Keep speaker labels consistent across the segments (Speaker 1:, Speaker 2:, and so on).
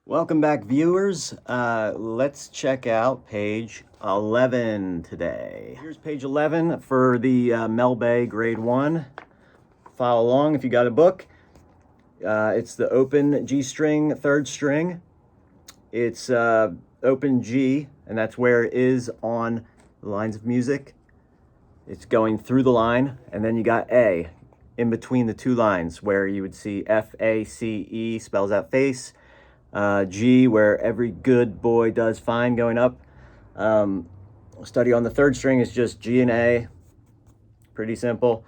Speaker 1: Welcome back, viewers. Let's check out page 11 today. Here's page 11 for the Mel Bay grade 1. Follow along if you got a book. It's the open G string, 3rd string. It's open G, and that's where it is on the lines of music. It's going through the line, and then you got A in between the two lines where you would see F-A-C-E spells out face. G, where every good boy does fine, going up. Study on the 3rd string is just G and A. Pretty simple.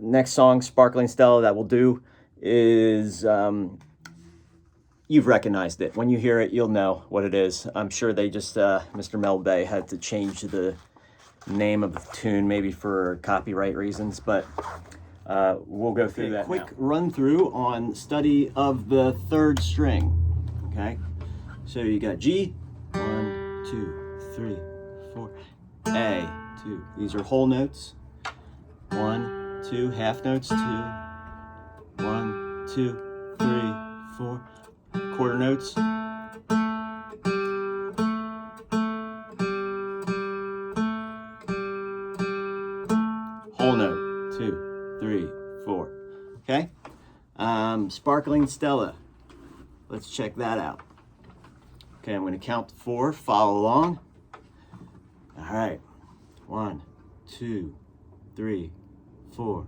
Speaker 1: Next song, Sparkling Stella, that we'll do is, you've recognized it. When you hear it, you'll know what it is. I'm sure they just, Mr. Mel Bay had to change the name of the tune, maybe for copyright reasons, but we'll go through that. Quick run through on study of the 3rd string. Okay, so you got G, 1, 2, 3, 4, A, 2. These are whole notes. 1, 2, half notes. 2, 1, 2, 3, 4. Quarter notes. Whole note. 2, 3, 4. Okay. Sparkling Stella. Let's check that out. Okay, I'm going to count to 4. Follow along. All right. 1, 2, 3, 4.